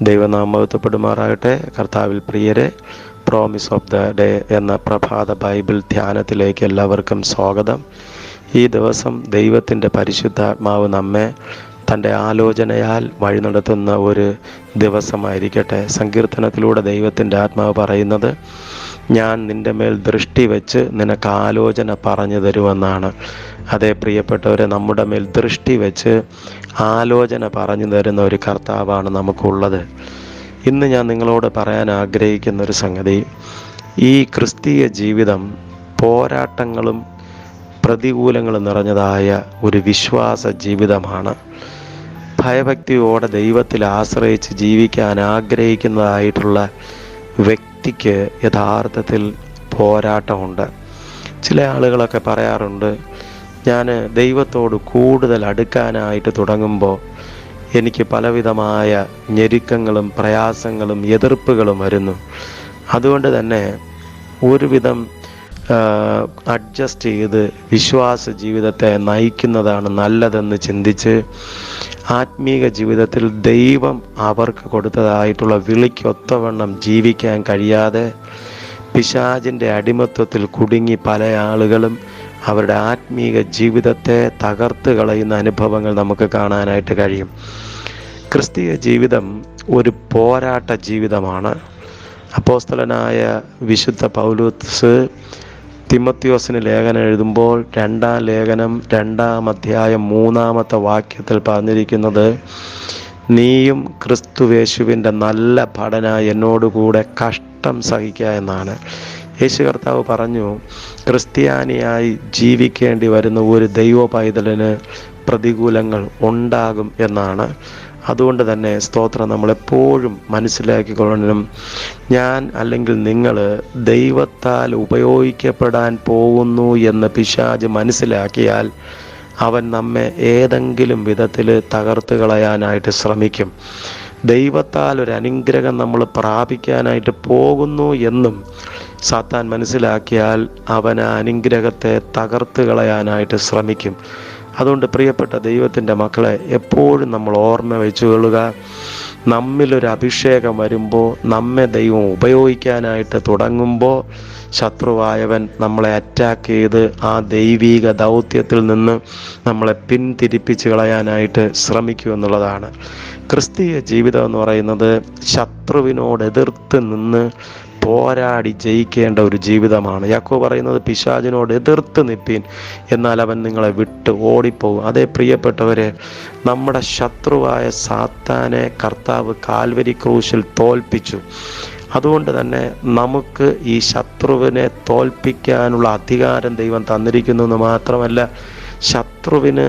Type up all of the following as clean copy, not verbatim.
ദൈവനാമത്വപ്പെടുമാറാകട്ടെ. കർത്താവിൽ പ്രിയരെ, promise of the day എന്ന പ്രഭാത ബൈബിൾ ധ്യാനത്തിലേക്ക് എല്ലാവർക്കും സ്വാഗതം. ഈ ദിവസം ദൈവത്തിൻ്റെ പരിശുദ്ധാത്മാവ് നമ്മെ തൻ്റെ ആലോചനയാൽ വഴി നടത്തുന്ന ഒരു ദിവസമായിരിക്കട്ടെ. സങ്കീർത്തനത്തിലൂടെ ദൈവത്തിൻ്റെ ആത്മാവ് പറയുന്നത്, ഞാൻ നിൻ്റെ മേൽ ദൃഷ്ടി വെച്ച് നിനക്ക് ആലോചന പറഞ്ഞു തരുമെന്നാണ്. അതേ പ്രിയപ്പെട്ടവരെ, നമ്മുടെ മേൽ ദൃഷ്ടി വെച്ച് ആലോചന പറഞ്ഞു തരുന്ന ഒരു കർത്താവാണ് നമുക്കുള്ളത്. ഇന്ന് ഞാൻ നിങ്ങളോട് പറയാൻ ആഗ്രഹിക്കുന്ന ഒരു സംഗതി, ഈ ക്രിസ്തീയ ജീവിതം പോരാട്ടങ്ങളും പ്രതികൂലങ്ങളും നിറഞ്ഞതായ ഒരു വിശ്വാസ ജീവിതമാണ്. ഭയഭക്തിയോടെ ദൈവത്തിൽ ആശ്രയിച്ച് ജീവിക്കാൻ ആഗ്രഹിക്കുന്നതായിട്ടുള്ള വ്യക്തിക്ക് യഥാർത്ഥത്തിൽ പോരാട്ടമുണ്ട്. ചില ആളുകളൊക്കെ പറയാറുണ്ട്, ഞാൻ ദൈവത്തോട് കൂടുതൽ അടുക്കാനായിട്ട് തുടങ്ങുമ്പോൾ എനിക്ക് പലവിധമായ ഞെരുക്കങ്ങളും പ്രയാസങ്ങളും എതിർപ്പുകളും വരുന്നു. അതുകൊണ്ട് തന്നെ ഒരുവിധം അഡ്ജസ്റ്റ് ചെയ്ത് വിശ്വാസ ജീവിതത്തെ നയിക്കുന്നതാണ് നല്ലതെന്ന് ചിന്തിച്ച് ആത്മീക ജീവിതത്തിൽ ദൈവം അവർക്ക് കൊടുത്തതായിട്ടുള്ള വിളിക്കൊത്തവണ്ണം ജീവിക്കാൻ കഴിയാതെ പിശാചിൻ്റെ അടിമത്വത്തിൽ കുടുങ്ങി പല ആളുകളും അവരുടെ ആത്മീക ജീവിതത്തെ തകർത്ത് കളയുന്ന അനുഭവങ്ങൾ നമുക്ക് കാണാനായിട്ട് കഴിയും. ക്രിസ്തീയ ജീവിതം ഒരു പോരാട്ട ജീവിതമാണ്. അപ്പോസ്തലനായ വിശുദ്ധ പൗലോസ് തിമോത്തിയോസിന് ലേഖനം എഴുതുമ്പോൾ 2-ാം ലേഖനം 2-ാം അധ്യായം 3-ാമത്തെ വാക്യത്തിൽ പറഞ്ഞിരിക്കുന്നത്, നീയും ക്രിസ്തുവേശുവിൻ്റെ നല്ല ഭടന എന്നോടുകൂടെ കഷ്ടം സഹിക്കുക എന്നാണ്. യേശു കർത്താവ് പറഞ്ഞു, ക്രിസ്ത്യാനിയായി ജീവിക്കേണ്ടി വരുന്ന ഒരു ദൈവ പൈതലിന് പ്രതികൂലങ്ങൾ ഉണ്ടാകും എന്നാണ്. അതുകൊണ്ട് തന്നെ സ്തോത്രം, നമ്മളെപ്പോഴും മനസ്സിലാക്കിക്കൊള്ളണം, ഞാൻ അല്ലെങ്കിൽ നിങ്ങൾ ദൈവത്താൽ ഉപയോഗിക്കപ്പെടാൻ പോകുന്നു എന്ന് പിശാച് മനസ്സിലാക്കിയാൽ അവൻ നമ്മെ ഏതെങ്കിലും വിധത്തിൽ തകർത്ത് കളയാനായിട്ട് ശ്രമിക്കും. ദൈവത്താൽ ഒരു അനുഗ്രഹം നമ്മൾ പ്രാപിക്കാനായിട്ട് പോകുന്നു എന്നും സാത്താൻ മനസ്സിലാക്കിയാൽ അവൻ ആ അനുഗ്രഹത്തെ തകർത്ത് കളയാനായിട്ട് ശ്രമിക്കും. അതുകൊണ്ട് പ്രിയപ്പെട്ട ദൈവത്തിൻ്റെ മക്കളെ, എപ്പോഴും നമ്മൾ ഓർമ്മ വെച്ചുകൊള്ളുക, നമ്മിലൊരു അഭിഷേകം വരുമ്പോൾ, നമ്മെ ദൈവം ഉപയോഗിക്കാനായിട്ട് തുടങ്ങുമ്പോൾ ശത്രുവായവൻ നമ്മളെ അറ്റാക്ക് ചെയ്ത് ആ ദൈവീക ദൗത്യത്തിൽ നിന്ന് നമ്മളെ പിന്തിരിപ്പിച്ച് കളയാനായിട്ട് ശ്രമിക്കും എന്നുള്ളതാണ്. ക്രിസ്തീയ ജീവിതം എന്ന് പറയുന്നത് ശത്രുവിനോട് എതിർത്ത് നിന്ന് പോരാടി ജയിക്കേണ്ട ഒരു ജീവിതമാണ്. യാക്കോബ് പറയുന്നത്, പിശാചിനോട് എതിർത്ത് നിൽപ്പീൻ, എന്നാൽ അവൻ നിങ്ങളെ വിട്ട് ഓടിപ്പോകും. അതേ പ്രിയപ്പെട്ടവരെ, നമ്മുടെ ശത്രുവായ സാത്താനെ കർത്താവ് കാൽവരി ക്രൂശിൽ തോൽപ്പിച്ചു. അതുകൊണ്ട് തന്നെ നമുക്ക് ഈ ശത്രുവിനെ തോൽപ്പിക്കാനുള്ള അധികാരം ദൈവം തന്നിരിക്കുന്നു എന്ന് മാത്രമല്ല, ശത്രുവിന്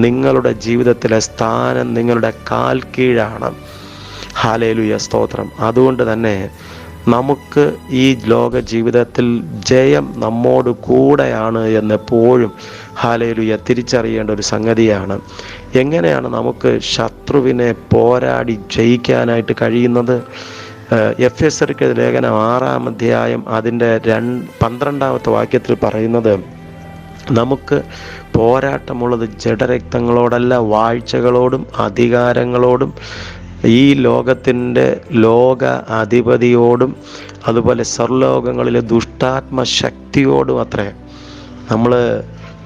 നിങ്ങളുടെ ജീവിതത്തിലെ സ്ഥാനം നിങ്ങളുടെ കാൽ കീഴാണ്. ഹല്ലേലൂയ, സ്തോത്രം. അതുകൊണ്ട് തന്നെ നമുക്ക് ഈ ലോക ജീവിതത്തിൽ ജയം നമ്മോട് കൂടെയാണ് എന്നെപ്പോഴും ഹല്ലേലൂയ തിരിച്ചറിയേണ്ട ഒരു സംഗതിയാണ്. എങ്ങനെയാണ് നമുക്ക് ശത്രുവിനെ പോരാടി ജയിക്കാനായിട്ട് കഴിയുന്നത്? എഫെസ്യർക്ക് ലേഖനം 6-ാം അധ്യായം അതിൻ്റെ 12-ാമത്തെ വാക്യത്തിൽ പറയുന്നത്, നമുക്ക് പോരാട്ടമുള്ളത് ജഡരക്തങ്ങളോടല്ല, വാഴ്ചകളോടും അധികാരങ്ങളോടും ഈ ലോകത്തിൻ്റെ ലോക അധിപതിയോടും അതുപോലെ സർലോകങ്ങളിലെ ദുഷ്ടാത്മ ശക്തിയോടും അത്രേ. നമ്മൾ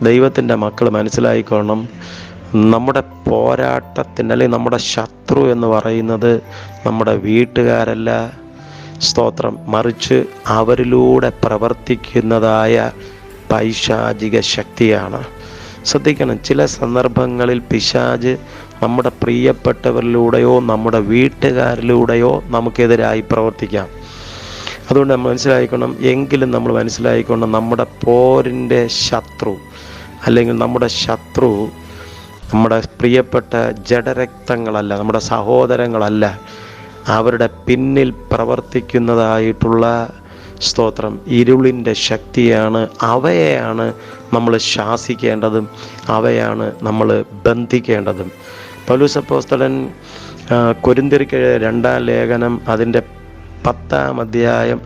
ദൈവത്തിൻ്റെ മക്കൾ മനസ്സിലായിക്കൊള്ളണം, നമ്മുടെ പോരാട്ടത്തിൻ്റെ അല്ലെങ്കിൽ നമ്മുടെ ശത്രു എന്ന് പറയുന്നത് നമ്മുടെ വീട്ടുകാരല്ല, സ്തോത്രം, മറിച്ച് അവരിലൂടെ പ്രവർത്തിക്കുന്നതായ പൈശാചിക ശക്തിയാണ്. ശ്രദ്ധിക്കണം, ചില സന്ദർഭങ്ങളിൽ പിശാച് നമ്മുടെ പ്രിയപ്പെട്ടവരിലൂടെയോ നമ്മുടെ വീട്ടുകാരിലൂടെയോ നമുക്കെതിരായി പ്രവർത്തിക്കാം. അതുകൊണ്ട് നമ്മൾ മനസ്സിലാക്കണം, എങ്കിലും നമ്മൾ മനസ്സിലാക്കണം, നമ്മുടെ പോരിൻ്റെ ശത്രു അല്ലെങ്കിൽ നമ്മുടെ ശത്രു നമ്മുടെ പ്രിയപ്പെട്ട ജഡരക്തങ്ങളല്ല, നമ്മുടെ സഹോദരങ്ങളല്ല, അവരുടെ പിന്നിൽ പ്രവർത്തിക്കുന്നതായിട്ടുള്ള സ്തോത്രം ഇരുളിൻ്റെ ശക്തിയാണ്. അവയെയാണ് നമ്മൾ ശാസിക്കേണ്ടതും അവയാണ് നമ്മൾ ബന്ധിക്കേണ്ടതും. പൗലോസ് അപ്പോസ്തലൻ കൊരിന്ത്യർക്ക് 2-ാം ലേഖനം അതിൻ്റെ 10-ാം അധ്യായം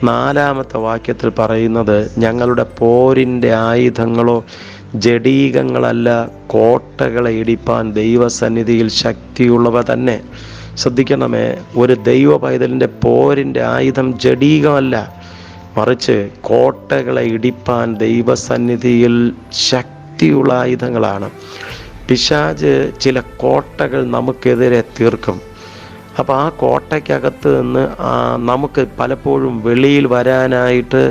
4-ാമത്തെ വാക്യത്തിൽ പറയുന്നത്, ഞങ്ങളുടെ പോരിൻ്റെ ആയുധങ്ങളോ ജഡീകങ്ങളല്ല, കോട്ടകളെ ഇടിപ്പാൻ ദൈവസന്നിധിയിൽ ശക്തിയുള്ളവ തന്നെ. ശ്രദ്ധിക്കണമേ, ഒരു ദൈവ പൈതലിൻ്റെ പോരിൻ്റെ ആയുധം ജഡീകമല്ല, മറിച്ച് കോട്ടകളെ ഇടിപ്പാൻ ദൈവസന്നിധിയിൽ ശക്തിയുള്ള ആയുധങ്ങളാണ്. പിശാച് ചില കോട്ടകൾ നമുക്കെതിരെ തീർക്കും. അപ്പോൾ ആ കോട്ടയ്ക്കകത്ത് നിന്ന് നമുക്ക് പലപ്പോഴും വെളിയിൽ വരാനായിട്ട്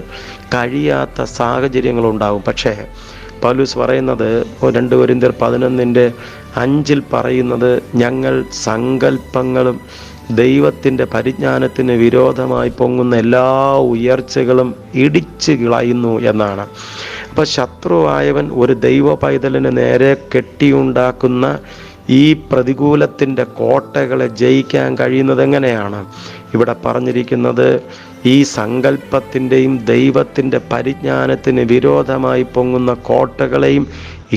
കഴിയാത്ത സാഹചര്യങ്ങളുണ്ടാകും. പക്ഷേ പൗലോസ് പറയുന്നത് 2 കൊരിന്ത്യർ 11:5 പറയുന്നത്, ഞങ്ങൾ സങ്കല്പങ്ങളും ദൈവത്തിൻ്റെ പരിജ്ഞാനത്തിന് വിരോധമായി പൊങ്ങുന്ന എല്ലാ ഉയർച്ചകളും ഇടിച്ചു കളയുന്നു എന്നാണ്. അപ്പോൾ ശത്രുവായവൻ ഒരു ദൈവ പൈതലിന് നേരെ കെട്ടിയുണ്ടാക്കുന്ന ഈ പ്രതികൂലത്തിൻ്റെ കോട്ടകളെ ജയിക്കാൻ കഴിയുന്നത് എങ്ങനെയാണ്? ഇവിടെ പറഞ്ഞിരിക്കുന്നത്, ഈ സങ്കല്പത്തിൻ്റെയും ദൈവത്തിൻ്റെ പരിജ്ഞാനത്തിന് വിരോധമായി പൊങ്ങുന്ന കോട്ടകളെയും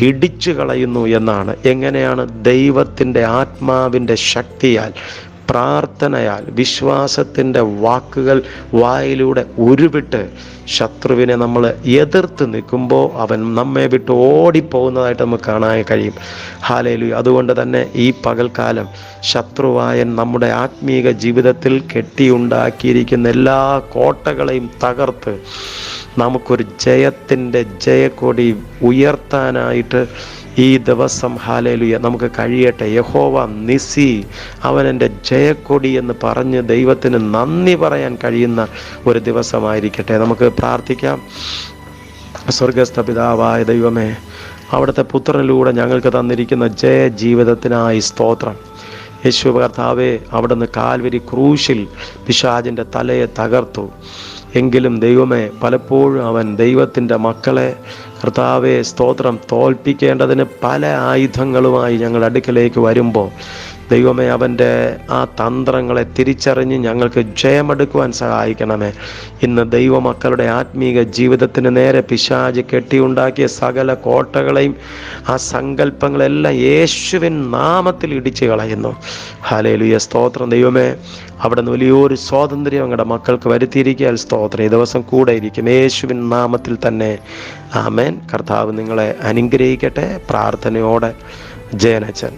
ഇടിച്ചു കളയുന്നു എന്നാണ്. എങ്ങനെയാണ്? ദൈവത്തിൻ്റെ ആത്മാവിൻ്റെ ശക്തിയാൽ, പ്രാർത്ഥനയാൽ, വിശ്വാസത്തിൻ്റെ വാക്കുകൾ വായിലൂടെ ഉരുവിട്ട് ശത്രുവിനെ നമ്മൾ എതിർത്ത് നിൽക്കുമ്പോൾ അവൻ നമ്മെ വിട്ട് ഓടിപ്പോകുന്നതായിട്ട് നമുക്ക് കാണാൻ കഴിയും. ഹല്ലേലൂയ. അതുകൊണ്ട് തന്നെ ഈ പകൽക്കാലം ശത്രുവായ നമ്മുടെ ആത്മീക ജീവിതത്തിൽ കെട്ടിയുണ്ടാക്കിയിരിക്കുന്ന എല്ലാ കോട്ടകളെയും തകർത്ത് നമുക്കൊരു ജയത്തിൻ്റെ ജയക്കൊടി ഉയർത്താനായിട്ട് ഈ ദിവസം ഹല്ലേലൂയ നമുക്ക് കഴിയട്ടെ. യഹോവ നിസി, അവൻ എൻ്റെ ജയക്കൊടി എന്ന് പറഞ്ഞ് ദൈവത്തിന് നന്ദി പറയാൻ കഴിയുന്ന ഒരു ദിവസമായിരിക്കട്ടെ. നമുക്ക് പ്രാർത്ഥിക്കാം. സ്വർഗസ്ഥ പിതാവായ ദൈവമേ, അവിടുത്തെ പുത്രനിലൂടെ ഞങ്ങൾക്ക് തന്നിരിക്കുന്ന ജയ ജീവിതത്തിനായി സ്തോത്രം. യേശു കർത്താവേ, അവിടുന്ന് കാൽവരി ക്രൂശിൽ പിശാചിൻ്റെ തലയെ തകർത്തു. എങ്കിലും ദൈവമേ, പലപ്പോഴും അവൻ ദൈവത്തിൻ്റെ മക്കളെ കർത്താവെ സ്തോത്രം തോൽപ്പിക്കേണ്ടതിന് പല ആയുധങ്ങളുമായി ഞങ്ങളുടെ അടുക്കലേക്ക് വരുമ്പോൾ ദൈവമേ, അവൻ്റെ ആ തന്ത്രങ്ങളെ തിരിച്ചറിഞ്ഞ് ഞങ്ങൾക്ക് ജയമെടുക്കുവാൻ സഹായിക്കണമേ. ഇന്ന് ദൈവമക്കളുടെ ആത്മീക ജീവിതത്തിന് നേരെ പിശാച് കെട്ടിയുണ്ടാക്കിയ സകല കോട്ടകളെയും ആ സങ്കല്പങ്ങളെല്ലാം യേശുവിൻ നാമത്തിൽ ഇടിച്ചു കളയുന്നു. ഹല്ലേലൂയ. സ്തോത്രം ദൈവമേ, അവിടെ നിന്ന് വലിയൊരു സ്വാതന്ത്ര്യം ഞങ്ങളുടെ മക്കൾക്ക് വരുത്തിയിരിക്കാൻ സ്തോത്രം. ഈ ദിവസം കൂടെ ഇരിക്കും യേശുവിൻ നാമത്തിൽ തന്നെ. ആമേൻ. കർത്താവ് നിങ്ങളെ അനുഗ്രഹിക്കട്ടെ. പ്രാർത്ഥനയോടെ ജയനച്ചൻ.